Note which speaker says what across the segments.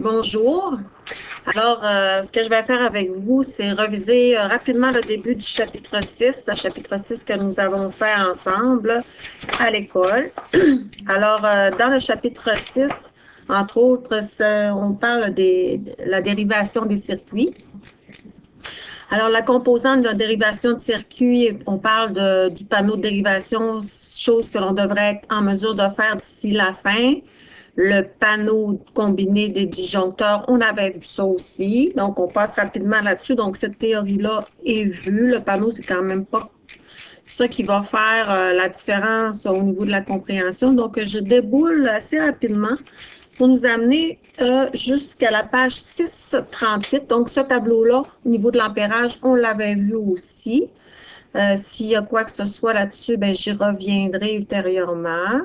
Speaker 1: Bonjour. Alors, ce que je vais faire avec vous, c'est reviser rapidement le début du chapitre 6, le chapitre 6 que nous avons fait ensemble à l'école. Alors, dans le chapitre 6, entre autres, on parle de la dérivation des circuits. Alors, la composante de dérivation de circuit, on parle du panneau de dérivation, chose que l'on devrait être en mesure de faire d'ici la fin. Le panneau combiné des disjoncteurs, on avait vu ça aussi. Donc, on passe rapidement là-dessus. Donc, cette théorie-là est vue. Le panneau, c'est quand même pas ça qui va faire la différence au niveau de la compréhension. Donc, je déboule assez rapidement pour nous amener jusqu'à la page 638. Donc, ce tableau-là, au niveau de l'ampérage, on l'avait vu aussi. S'il y a quoi que ce soit là-dessus, ben, j'y reviendrai ultérieurement.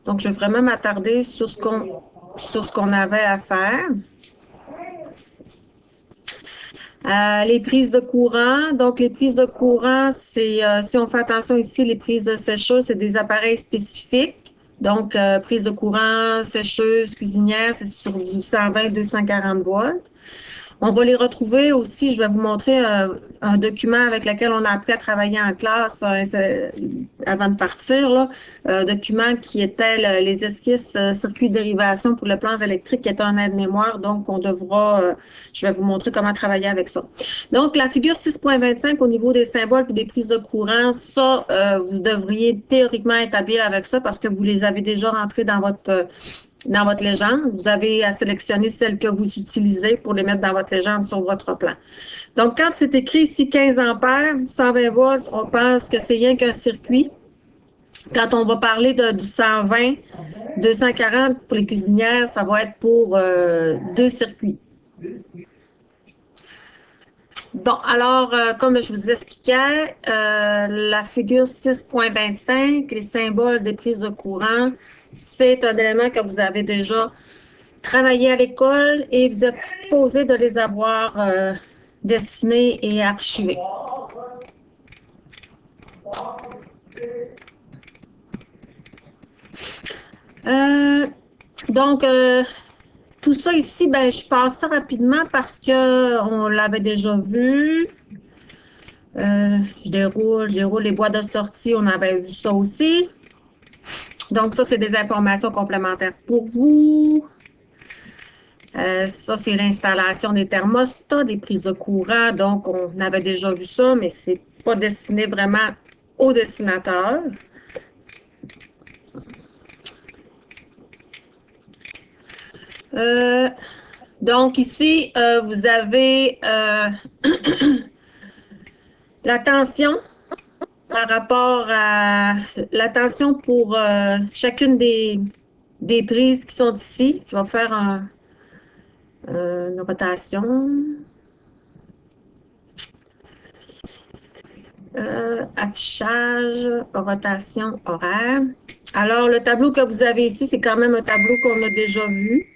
Speaker 1: Donc, je vais vraiment m'attarder sur ce qu'on avait à faire. Les prises de courant. Donc, les prises de courant, c'est, si on fait attention ici, les prises de sécheuse, c'est des appareils spécifiques. Donc, prise de courant, sécheuse, cuisinière, c'est sur du 120-240 volts. On va les retrouver aussi, je vais vous montrer un document avec lequel on a appris à travailler en classe avant de partir, là, un document qui était les esquisses circuits de dérivation pour le plan électrique qui est un aide-mémoire, donc on devra, je vais vous montrer comment travailler avec ça. Donc la figure 6.25 au niveau des symboles et des prises de courant, ça, vous devriez théoriquement être habile avec ça parce que vous les avez déjà rentrées dans votre légende. Vous avez à sélectionner celles que vous utilisez pour les mettre dans votre légende sur votre plan. Donc, quand c'est écrit ici 15 ampères, 120 volts, on pense que c'est rien qu'un circuit. Quand on va parler du 120, 240 pour les cuisinières, ça va être pour deux circuits. Bon, alors, comme je vous expliquais, la figure 6.25, les symboles des prises de courant, c'est un élément que vous avez déjà travaillé à l'école et vous êtes supposé de les avoir dessinés et archivés. Donc, tout ça ici, ben, je passe ça rapidement parce qu'on l'avait déjà vu. Je déroule les boîtes de sortie, on avait vu ça aussi. Donc, ça, c'est des informations complémentaires pour vous. Ça, c'est l'installation des thermostats, des prises de courant. Donc, on avait déjà vu ça, mais c'est pas destiné vraiment au dessinateur. Donc, ici, vous avez la tension par rapport à la tension pour chacune des prises qui sont ici. Je vais faire une rotation. Affichage, rotation horaire. Alors, le tableau que vous avez ici, c'est quand même un tableau qu'on a déjà vu.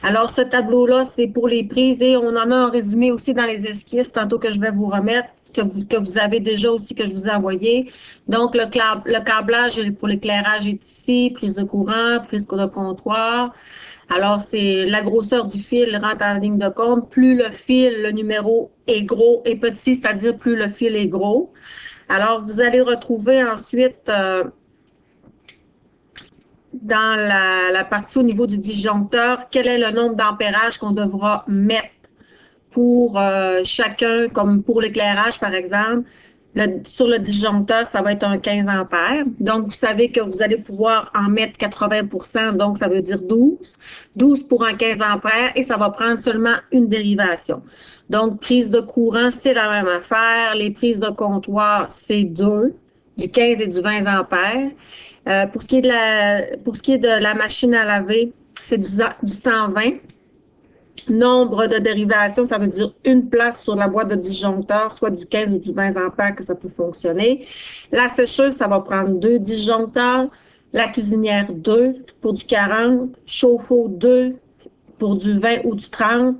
Speaker 1: Alors, ce tableau-là, c'est pour les prises et on en a un résumé aussi dans les esquisses, tantôt que je vais vous remettre, que vous avez déjà aussi, que je vous ai envoyé. Donc, le câblage pour l'éclairage est ici, prise de courant, prise de comptoir. Alors, c'est la grosseur du fil rentre en ligne de compte. Plus le fil, le numéro est gros et petit, c'est-à-dire plus le fil est gros. Alors, vous allez retrouver ensuite dans la partie au niveau du disjoncteur, quel est le nombre d'ampérages qu'on devra mettre pour chacun, comme pour l'éclairage, par exemple. Sur le disjoncteur, ça va être un 15 ampères. Donc, vous savez que vous allez pouvoir en mettre 80 %, donc ça veut dire 12. 12 pour un 15 ampères et ça va prendre seulement une dérivation. Donc, prise de courant, c'est la même affaire. Les prises de comptoir, c'est 2, du 15 et du 20 ampères. Pour ce qui est de la machine à laver, c'est du 120. Nombre de dérivations, ça veut dire une place sur la boîte de disjoncteur, soit du 15 ou du 20 ampères que ça peut fonctionner. La sécheuse, ça va prendre 2 disjoncteurs. La cuisinière, 2 pour du 40. Chauffe-eau, 2 pour du 20 ou du 30.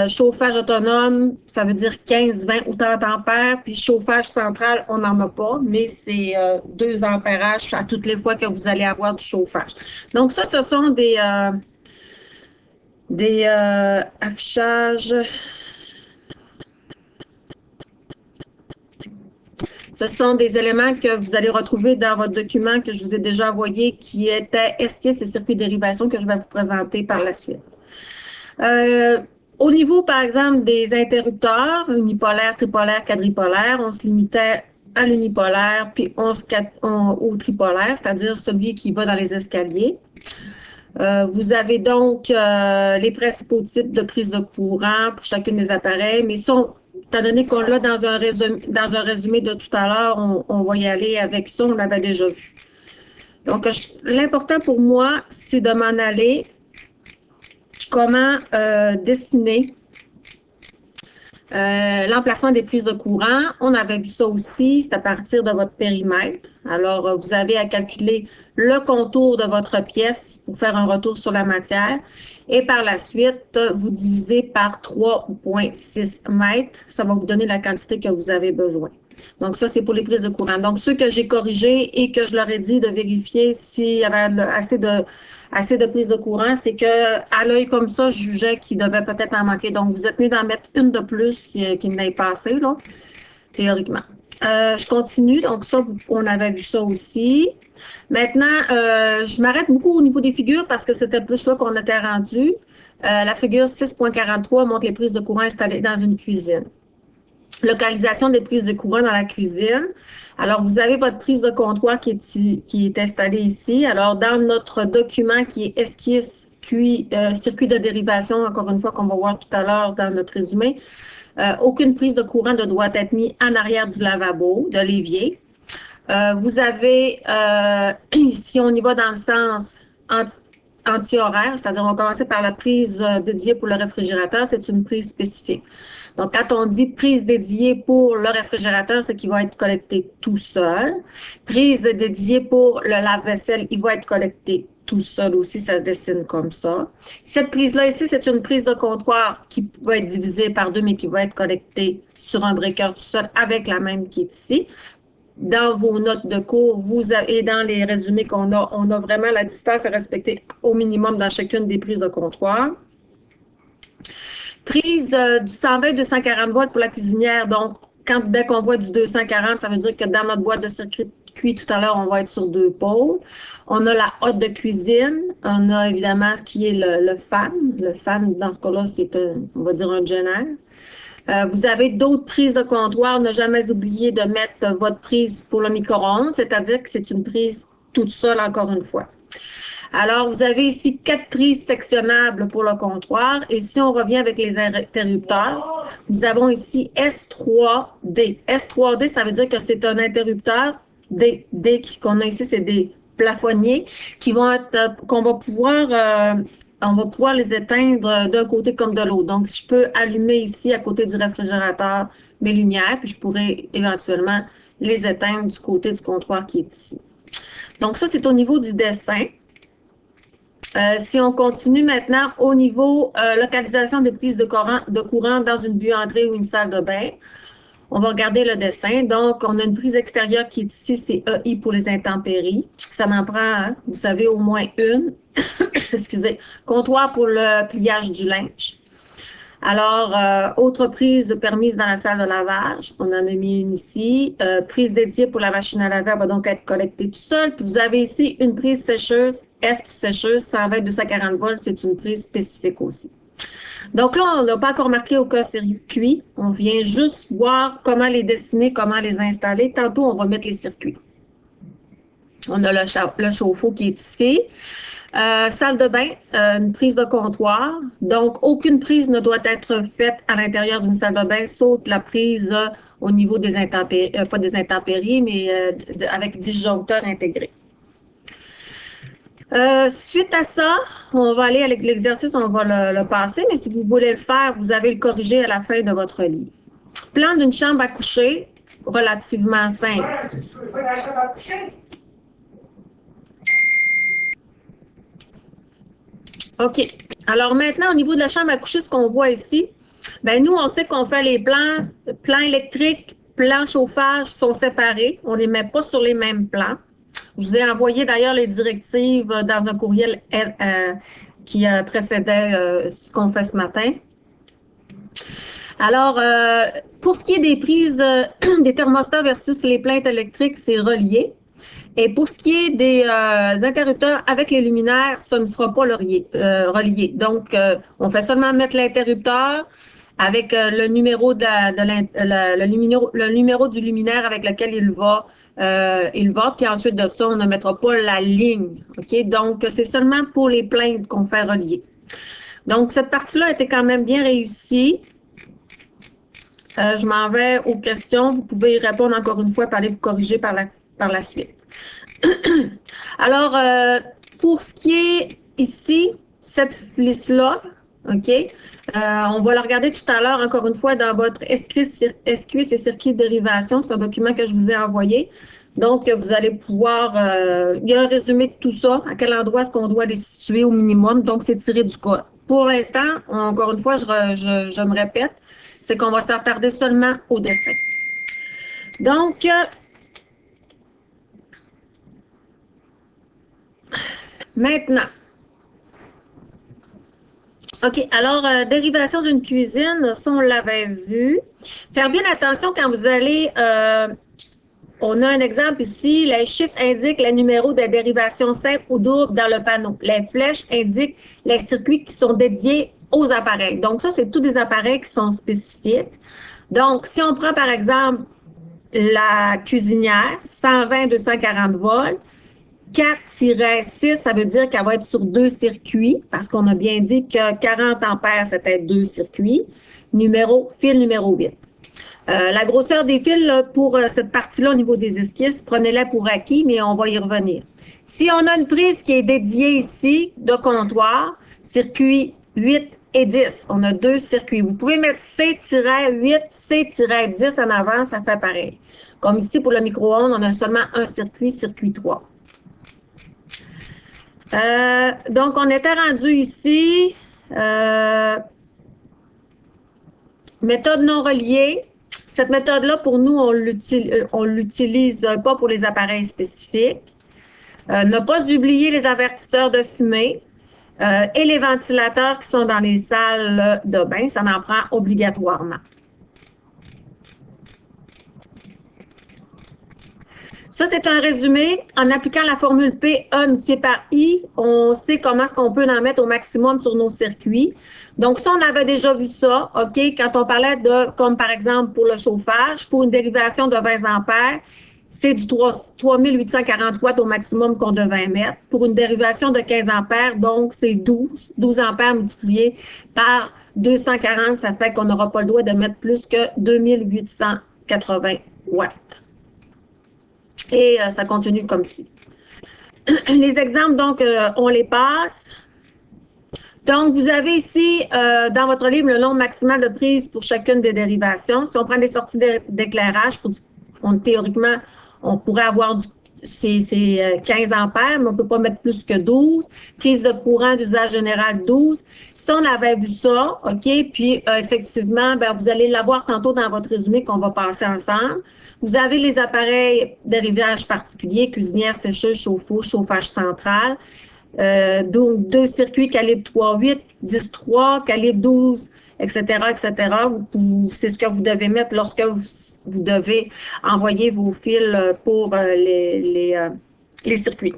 Speaker 1: Chauffage autonome, ça veut dire 15, 20 ou 30 ampères. Puis chauffage central, on n'en a pas, mais c'est 2 ampérages à toutes les fois que vous allez avoir du chauffage. Donc ça, ce sont des affichages. Ce sont des éléments que vous allez retrouver dans votre document que je vous ai déjà envoyé, qui était esquisse et circuit de dérivation que je vais vous présenter par la suite. Au niveau, par exemple, des interrupteurs, unipolaire, tripolaire, quadripolaire, on se limitait à l'unipolaire, puis au tripolaire, c'est-à-dire celui qui va dans les escaliers. Vous avez donc les principaux types de prise de courant pour chacune des appareils, mais étant donné qu'on l'a dans un résumé de tout à l'heure, on va y aller avec ça, on l'avait déjà vu. Donc, l'important pour moi, c'est de m'en aller comment dessiner l'emplacement des prises de courant. On avait vu ça aussi, c'est à partir de votre périmètre. Alors, vous avez à calculer le contour de votre pièce pour faire un retour sur la matière. Et par la suite, vous divisez par 3,6 mètres. Ça va vous donner la quantité que vous avez besoin. Donc, ça, c'est pour les prises de courant. Donc, ceux que j'ai corrigés et que je leur ai dit de vérifier s'il y avait assez de prises de courant, c'est qu'à l'œil comme ça, je jugeais qu'il devait peut-être en manquer. Donc, vous êtes mieux d'en mettre une de plus qui n'ait pas assez, là, théoriquement. Je continue. Donc, ça, on avait vu ça aussi. Maintenant, je m'arrête beaucoup au niveau des figures parce que c'était plus ça qu'on était rendu. La figure 6.43 montre les prises de courant installées dans une cuisine. Localisation des prises de courant dans la cuisine. Alors, vous avez votre prise de comptoir qui est installée ici. Alors, dans notre document qui est esquisse, circuit de dérivation, encore une fois, qu'on va voir tout à l'heure dans notre résumé, aucune prise de courant ne doit être mise en arrière du lavabo, de l'évier. Vous avez, si on y va dans le sens anti-horaire, c'est-à-dire on va commencer par la prise dédiée pour le réfrigérateur, c'est une prise spécifique. Donc, quand on dit prise dédiée pour le réfrigérateur, c'est qu'il va être collecté tout seul. Prise dédiée pour le lave-vaisselle, il va être collecté tout seul aussi, ça se dessine comme ça. Cette prise-là ici, c'est une prise de comptoir qui va être divisée par deux, mais qui va être collectée sur un breaker tout seul avec la même qui est ici. Dans vos notes de cours, et dans les résumés qu'on a, on a vraiment la distance à respecter au minimum dans chacune des prises de comptoir. Prise du 120-240 volts pour la cuisinière. Donc, dès qu'on voit du 240, ça veut dire que dans notre boîte de circuit tout à l'heure, on va être sur 2 pôles. On a la hotte de cuisine. On a évidemment ce qui est le fan. Le fan, dans ce cas-là, c'est on va dire un Jenner. Vous avez d'autres prises de comptoir. Ne jamais oublier de mettre votre prise pour le micro-ondes, c'est-à-dire que c'est une prise toute seule, encore une fois. Alors, vous avez ici 4 prises sectionnables pour le comptoir. Et si on revient avec les interrupteurs, nous avons ici S3D. S3D, ça veut dire que c'est un interrupteur. D qu'on a ici, c'est des plafonniers qu'on va pouvoir... on va pouvoir les éteindre d'un côté comme de l'autre. Donc, je peux allumer ici à côté du réfrigérateur mes lumières, puis je pourrais éventuellement les éteindre du côté du comptoir qui est ici. Donc, ça, c'est au niveau du dessin. Si on continue maintenant au niveau localisation des prises de courant dans une buanderie ou une salle de bain, on va regarder le dessin. Donc, on a une prise extérieure qui est ici, c'est EI pour les intempéries. Ça en prend, hein, vous savez, au moins une. Excusez. Comptoir pour le pliage du linge. Alors, autre prise permise dans la salle de lavage. On en a mis une ici. Prise dédiée pour la machine à laver, elle va donc être collectée tout seul. Puis vous avez ici une prise sécheuse, S pour sécheuse, 120-240 volts. C'est une prise spécifique aussi. Donc là, on n'a pas encore marqué aucun circuit. On vient juste voir comment les dessiner, comment les installer. Tantôt, on va mettre les circuits. On a le chauffe-eau qui est ici. Salle de bain, une prise de comptoir. Donc, aucune prise ne doit être faite à l'intérieur d'une salle de bain, sauf la prise au niveau des intempéries, pas des intempéries, mais avec disjoncteur intégré. Suite à ça, on va aller avec l'exercice, on va le passer, mais si vous voulez le faire, vous avez le corriger à la fin de votre livre. Plan d'une chambre à coucher, relativement simple. OK. Alors maintenant, au niveau de la chambre à coucher, ce qu'on voit ici, ben nous, on sait qu'on fait les plans électriques, plans chauffage sont séparés. On ne les met pas sur les mêmes plans. Je vous ai envoyé d'ailleurs les directives dans un courriel qui précédait ce qu'on fait ce matin. Alors, pour ce qui est des prises des thermostats versus les plaintes électriques, c'est relié. Et pour ce qui est des interrupteurs avec les luminaires, ça ne sera pas relié. Donc, on fait seulement mettre l'interrupteur avec le numéro le numéro du luminaire avec lequel il va. Puis ensuite de ça, on ne mettra pas la ligne. OK? Donc, c'est seulement pour les plaintes qu'on fait relier. Donc, cette partie-là était quand même bien réussie. Je m'en vais aux questions. Vous pouvez y répondre encore une fois, puis aller vous corriger par la suite. Alors, pour ce qui est ici, cette liste-là, OK, on va la regarder tout à l'heure, encore une fois, dans votre esquisse et circuit de dérivation. C'est un document que je vous ai envoyé. Donc, vous allez pouvoir, il y a un résumé de tout ça, à quel endroit est-ce qu'on doit les situer au minimum. Donc, c'est tiré du code. Pour l'instant, encore une fois, je me répète, c'est qu'on va s'attarder seulement au dessin. Donc, maintenant, OK, alors, dérivation d'une cuisine, ça, on l'avait vu. Faire bien attention quand vous allez, on a un exemple ici, les chiffres indiquent les numéros de dérivation simple ou double dans le panneau. Les flèches indiquent les circuits qui sont dédiés aux appareils. Donc, ça, c'est tous des appareils qui sont spécifiques. Donc, si on prend, par exemple, la cuisinière, 120-240 volts, 4-6, ça veut dire qu'elle va être sur 2 circuits, parce qu'on a bien dit que 40 ampères, c'était 2 circuits. Fil numéro 8. La grosseur des fils là, pour cette partie-là au niveau des esquisses, prenez-la pour acquis, mais on va y revenir. Si on a une prise qui est dédiée ici, de comptoir, circuit 8 et 10, on a 2 circuits. Vous pouvez mettre C-8, C-10 en avant, ça fait pareil. Comme ici, pour le micro-ondes, on a seulement un circuit, circuit 3. Donc, on était rendu ici. Méthode non reliée. Cette méthode-là, pour nous, on l'utilise pas pour les appareils spécifiques. Ne pas oublier les avertisseurs de fumée et les ventilateurs qui sont dans les salles de bain. Ça en prend obligatoirement. Ça, c'est un résumé. En appliquant la formule P, E multiplié par I, on sait comment est-ce qu'on peut en mettre au maximum sur nos circuits. Donc, ça, on avait déjà vu ça, OK, quand on parlait de, comme par exemple pour le chauffage, pour une dérivation de 20 ampères, c'est du 3840 watts au maximum qu'on devait mettre. Pour une dérivation de 15 ampères, donc c'est 12 ampères multiplié par 240, ça fait qu'on n'aura pas le droit de mettre plus que 2880 watts. Et ça continue comme suit. Les exemples, donc, on les passe. Donc, vous avez ici, dans votre livre, le nombre maximal de prises pour chacune des dérivations. Si on prend des sorties d'éclairage, théoriquement, on pourrait avoir c'est 15 ampères, mais on ne peut pas mettre plus que 12. Prise de courant d'usage général, 12. Si on avait vu ça, OK, puis effectivement, ben, vous allez l'avoir tantôt dans votre résumé qu'on va passer ensemble. Vous avez les appareils de dérivage particuliers, cuisinière, sécheuse, chauffe-eau, chauffage central. Donc, 2 circuits calibre 3.8, 10.3, calibre 12, etc., etc. C'est ce que vous devez mettre lorsque vous devez envoyer vos fils pour les circuits.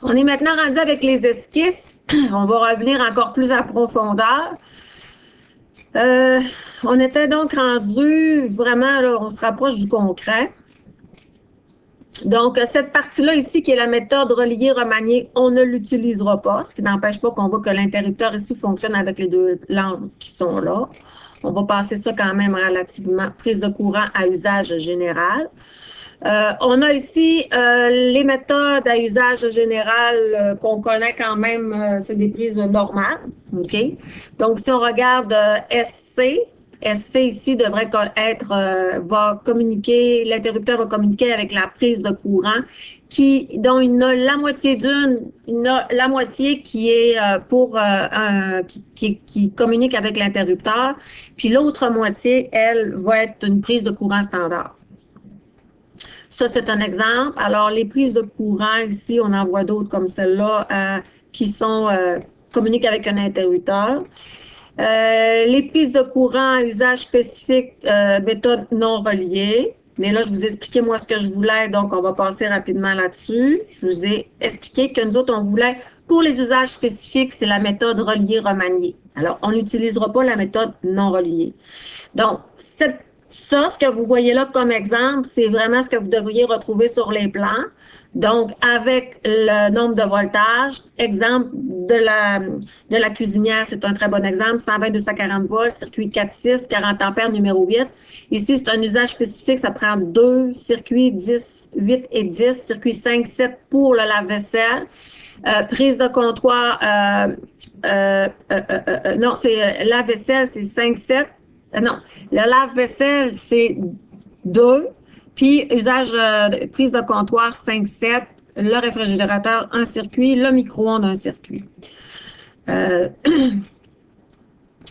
Speaker 1: On est maintenant rendu avec les esquisses. On va revenir encore plus à profondeur. On était donc rendu vraiment, là, on se rapproche du concret. Donc, cette partie-là ici, qui est la méthode reliée remaniée, on ne l'utilisera pas, ce qui n'empêche pas qu'on voit que l'interrupteur ici fonctionne avec les 2 lampes qui sont là. On va passer ça quand même relativement, prise de courant à usage général. On a ici les méthodes à usage général qu'on connaît quand même, c'est des prises normales. OK? Donc, si on regarde SC ici devrait être, va communiquer, l'interrupteur va communiquer avec la prise de courant dont il a la moitié la moitié qui est qui communique avec l'interrupteur, puis l'autre moitié, elle, va être une prise de courant standard. Ça, c'est un exemple. Alors, les prises de courant, ici, on en voit d'autres comme celle-là, qui sont communiquent avec un interrupteur. Les prises de courant à usage spécifique, méthode non reliée. Mais là, je vous ai expliqué moi ce que je voulais, donc on va passer rapidement là-dessus. Je vous ai expliqué que nous autres, on voulait, pour les usages spécifiques, c'est la méthode reliée remaniée. Alors, on n'utilisera pas la méthode non reliée. Donc, ça, ce que vous voyez là comme exemple, c'est vraiment ce que vous devriez retrouver sur les plans. Donc, avec le nombre de voltages, exemple de la cuisinière, c'est un très bon exemple, 120-240 volts, circuit 4-6, 40 ampères, numéro 8. Ici, c'est un usage spécifique, ça prend 2 circuits 10, 8 et 10, circuit 5, 7 pour le lave-vaisselle. Prise de comptoir, non, c'est lave-vaisselle, c'est 5, 7. Non, le lave-vaisselle, c'est 2. Puis, prise de comptoir 5-7. Le réfrigérateur, un circuit. Le micro-ondes, un circuit.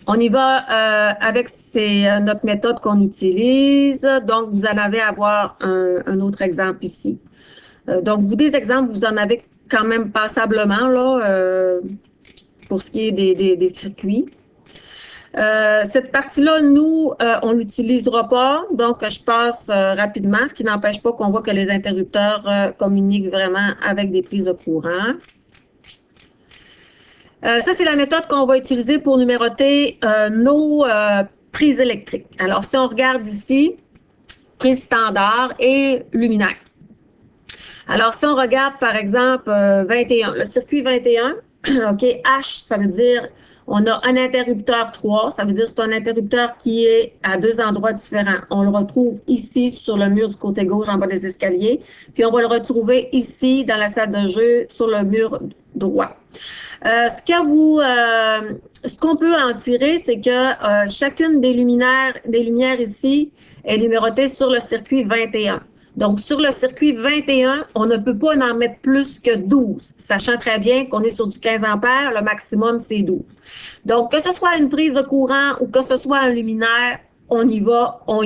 Speaker 1: On y va avec notre méthode qu'on utilise. Donc, vous en avez à avoir un autre exemple ici. Donc, des exemples, vous en avez quand même passablement là, pour ce qui est des circuits. Cette partie-là, nous, on ne l'utilisera pas, donc je passe rapidement, ce qui n'empêche pas qu'on voit que les interrupteurs communiquent vraiment avec des prises de courant. Ça, c'est la méthode qu'on va utiliser pour numéroter nos prises électriques. Alors, si on regarde ici, prise standard et luminaire. Alors, si on regarde, par exemple, 21, le circuit 21, OK, H, ça veut dire on a un interrupteur 3, ça veut dire que c'est un interrupteur qui est à 2 endroits différents. On le retrouve ici sur le mur du côté gauche en bas des escaliers, puis on va le retrouver ici dans la salle de jeu sur le mur droit. Ce qu'on peut en tirer, c'est que chacune des lumières ici est numérotée sur le circuit 21. Donc, sur le circuit 21, on ne peut pas en mettre plus que 12, sachant très bien qu'on est sur du 15 ampères, le maximum, c'est 12. Donc, que ce soit une prise de courant ou que ce soit un luminaire, on y va en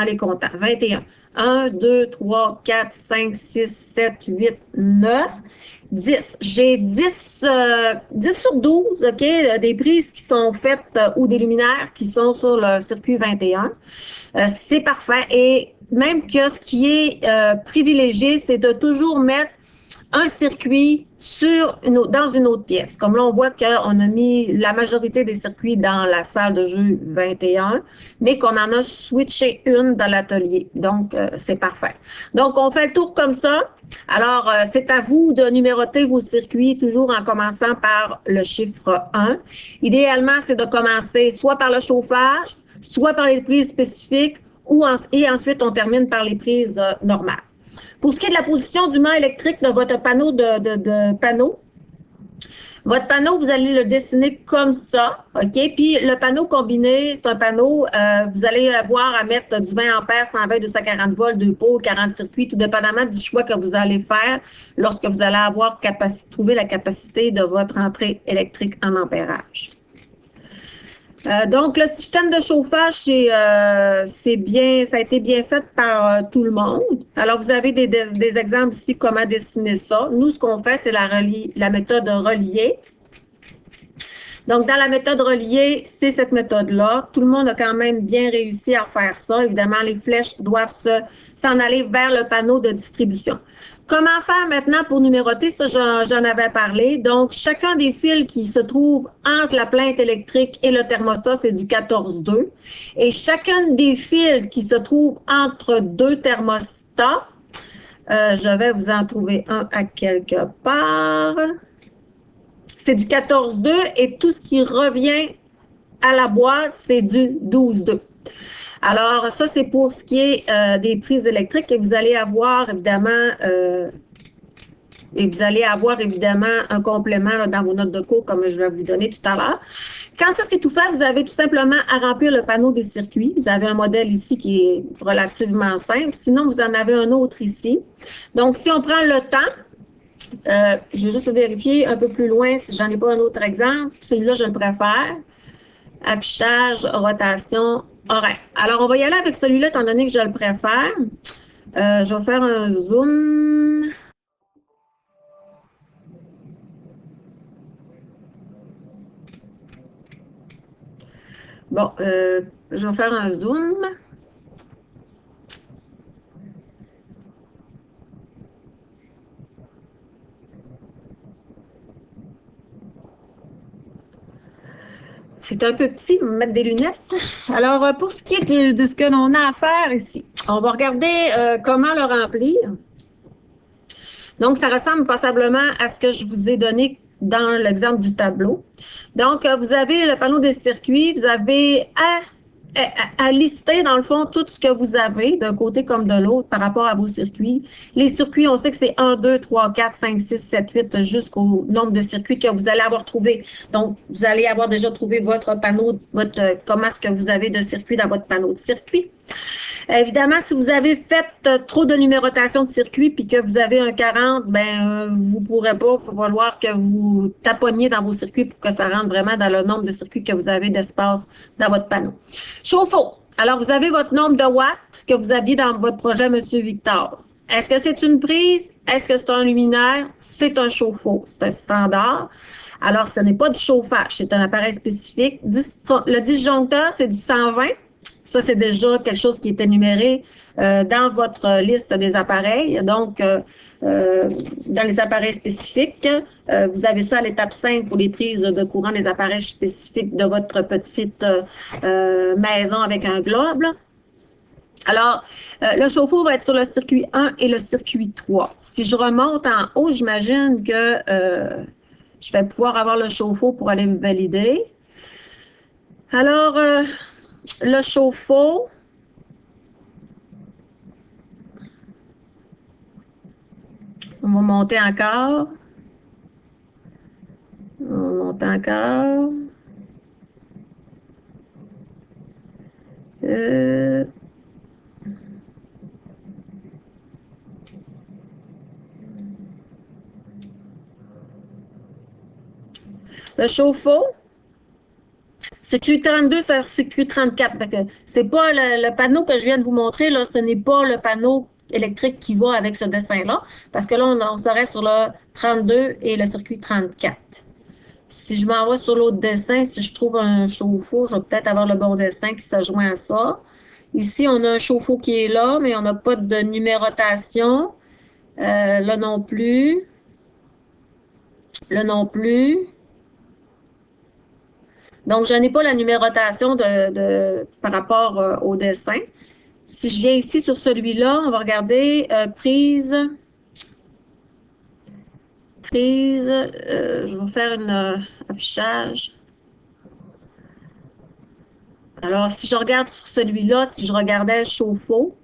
Speaker 1: les comptant. 21. 1, 2, 3, 4, 5, 6, 7, 8, 9, 10. J'ai 10 sur 12, OK, des prises qui sont faites ou des luminaires qui sont sur le circuit 21. C'est parfait. Et même que ce qui est privilégié, c'est de toujours mettre un circuit dans une autre pièce. Comme là, on voit qu'on a mis la majorité des circuits dans la salle de jeu 21, mais qu'on en a switché une dans l'atelier. Donc, c'est parfait. Donc, on fait le tour comme ça. Alors, c'est à vous de numéroter vos circuits, toujours en commençant par le chiffre 1. Idéalement, c'est de commencer soit par le chauffage, soit par les prises spécifiques, et ensuite, on termine par les prises normales. Pour ce qui est de la position du mât électrique de votre panneau votre panneau, vous allez le dessiner comme ça, OK? Puis le panneau combiné, c'est un panneau, vous allez avoir à mettre du 20 ampères, 120, 240 volts, 2 pôles, 40 circuits, tout dépendamment du choix que vous allez faire lorsque vous allez avoir trouvé la capacité de votre entrée électrique en ampérage. Donc, le système de chauffage, ça a été bien fait par tout le monde. Alors, vous avez des exemples ici, comment dessiner ça. Nous, ce qu'on fait, c'est la méthode reliée. Donc, dans la méthode reliée, c'est cette méthode-là. Tout le monde a quand même bien réussi à faire ça. Évidemment, les flèches doivent s'en aller vers le panneau de distribution. Comment faire maintenant pour numéroter? Ça, j'en avais parlé. Donc, chacun des fils qui se trouve entre la plainte électrique et le thermostat, c'est du 14,2. Et chacun des fils qui se trouve entre deux thermostats, je vais vous en trouver un à quelque part. C'est du 14,2 et tout ce qui revient à la boîte, c'est du 12,2. Alors, ça, c'est pour ce qui est des prises électriques et vous allez avoir évidemment un complément là, dans vos notes de cours comme je vais vous donner tout à l'heure. Quand ça, c'est tout fait, vous avez tout simplement à remplir le panneau des circuits. Vous avez un modèle ici qui est relativement simple. Sinon, vous en avez un autre ici. Donc, si on prend le temps, je vais juste vérifier un peu plus loin si j'en ai pas un autre exemple. Celui-là, je le préfère. Affichage, rotation, horaire. Alors, on va y aller avec celui-là, étant donné que je le préfère. Je vais faire un zoom. Bon, je vais faire un zoom. C'est un peu petit, on va mettre des lunettes. Alors, pour ce qui est de ce que l'on a à faire ici, on va regarder comment le remplir. Donc, ça ressemble passablement à ce que je vous ai donné dans l'exemple du tableau. Donc, vous avez le panneau des circuits, vous avez à lister, dans le fond, tout ce que vous avez, d'un côté comme de l'autre, par rapport à vos circuits. Les circuits, on sait que c'est 1, 2, 3, 4, 5, 6, 7, 8, jusqu'au nombre de circuits que vous allez avoir trouvé. Donc, vous allez avoir déjà trouvé votre panneau, comment est-ce que vous avez de circuits dans votre panneau de circuit. Évidemment, si vous avez fait trop de numérotation de circuits puis que vous avez un 40, vous ne pourrez pas. Il va falloir que vous taponniez dans vos circuits pour que ça rentre vraiment dans le nombre de circuits que vous avez d'espace dans votre panneau. Chauffe-eau. Alors, vous avez votre nombre de watts que vous aviez dans votre projet, M. Victor. Est-ce que c'est une prise? Est-ce que c'est un luminaire? C'est un chauffe-eau. C'est un standard. Alors, ce n'est pas du chauffage, c'est un appareil spécifique. Le disjoncteur, c'est du 120. Ça, c'est déjà quelque chose qui est énuméré dans votre liste des appareils. Donc, dans les appareils spécifiques, vous avez ça à l'étape 5 pour les prises de courant des appareils spécifiques de votre petite maison avec un globe. Alors, le chauffe-eau va être sur le circuit 1 et le circuit 3. Si je remonte en haut, j'imagine que je vais pouvoir avoir le chauffe-eau pour aller me valider. Alors, le chauffe-eau, on va monter encore. On monte encore. Le chauffe-eau, circuit 32, c'est circuit 34. C'est pas le panneau que je viens de vous montrer, là, ce n'est pas le panneau électrique qui va avec ce dessin-là, parce que là, on serait sur le 32 et le circuit 34. Si je m'en vais sur l'autre dessin, si je trouve un chauffe-eau, je vais peut-être avoir le bon dessin qui se joint à ça. Ici, on a un chauffe-eau qui est là, mais on n'a pas de numérotation. Là non plus. Là non plus. Donc, je n'ai pas la numérotation par rapport au dessin. Si je viens ici sur celui-là, on va regarder prise. Je vais faire un affichage. Alors, si je regarde sur celui-là, si je regardais chauffe-eau,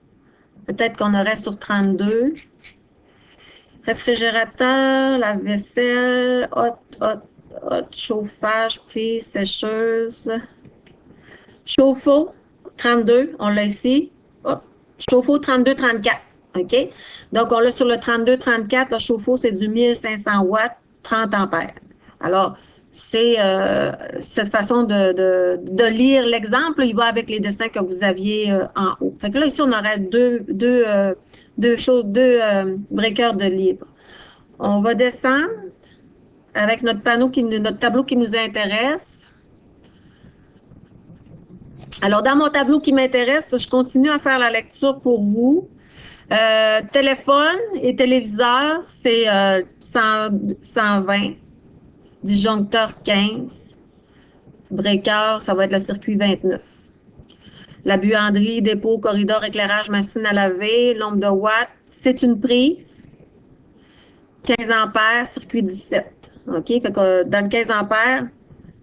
Speaker 1: peut-être qu'on aurait sur 32. Réfrigérateur, lave-vaisselle, hot, chauffage, prise, sécheuse. Chauffe-eau, 32, on l'a ici. Hop, chauffe-eau 32-34. OK? Donc, on l'a sur le 32-34. Le chauffe-eau, c'est du 1500 watts, 30 ampères. Alors, c'est cette façon de lire l'exemple. Il va avec les dessins que vous aviez en haut. Fait que là, ici, on aurait deux breakers de libre. On va descendre avec notre tableau qui nous intéresse. Alors, dans mon tableau qui m'intéresse, je continue à faire la lecture pour vous. Téléphone et téléviseur, c'est 120. Disjoncteur 15. Breaker, ça va être le circuit 29. La buanderie, dépôt, corridor, éclairage, machine à laver, nombre de watts, c'est une prise. 15 ampères, circuit 17. OK? Fait que dans le 15 ampères,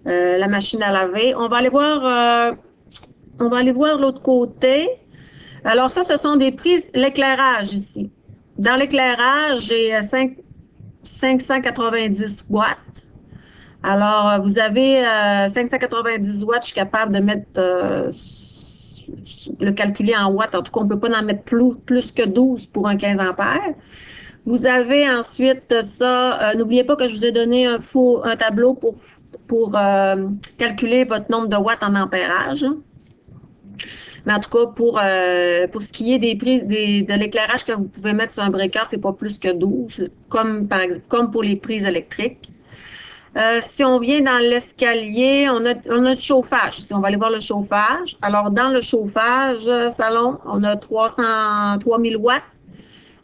Speaker 1: la machine à laver. On va aller voir l'autre côté. Alors ça, ce sont des prises, l'éclairage ici. Dans l'éclairage, j'ai 590 watts. Alors, vous avez 590 watts, je suis capable de mettre, le calculer en watts. En tout cas, on ne peut pas en mettre plus que 12 pour un 15 ampères. Vous avez ensuite ça, n'oubliez pas que je vous ai donné un tableau pour calculer votre nombre de watts en ampérage. Mais en tout cas, pour ce qui est des prises de l'éclairage que vous pouvez mettre sur un breaker, c'est pas plus que 12, comme pour les prises électriques. Si on vient dans l'escalier, on a du chauffage. Si on va aller voir le chauffage. Alors, dans le chauffage salon, on a 3000 watts.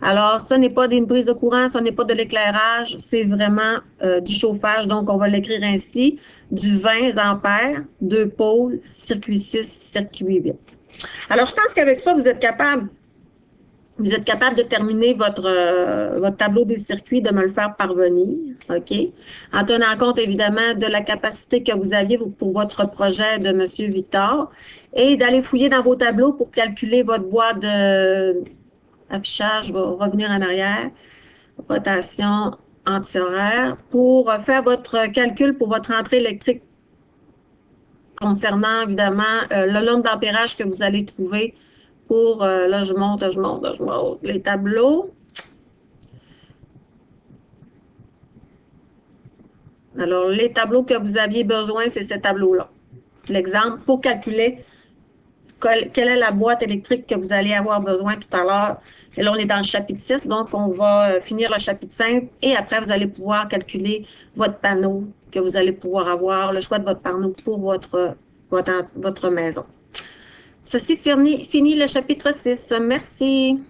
Speaker 1: Alors, ce n'est pas une prise de courant, ce n'est pas de l'éclairage, c'est vraiment du chauffage. Donc, on va l'écrire ainsi, du 20 ampères, 2 pôles, circuit 6, circuit 8. Alors, je pense qu'avec ça, vous êtes capable de terminer votre tableau des circuits, de me le faire parvenir, OK? En tenant compte, évidemment, de la capacité que vous aviez pour votre projet de M. Victor et d'aller fouiller dans vos tableaux pour calculer votre boîte de affichage, je vais revenir en arrière, rotation anti-horaire, pour faire votre calcul pour votre entrée électrique concernant, évidemment, le nombre d'ampérages que vous allez trouver pour, là, je monte les tableaux. Alors, les tableaux que vous aviez besoin, c'est ces tableaux-là. L'exemple, pour calculer quelle est la boîte électrique que vous allez avoir besoin tout à l'heure. Et là, on est dans le chapitre 6, donc on va finir le chapitre 5 et après, vous allez pouvoir calculer votre panneau que vous allez pouvoir avoir, le choix de votre panneau pour votre maison. Ceci finit le chapitre 6. Merci.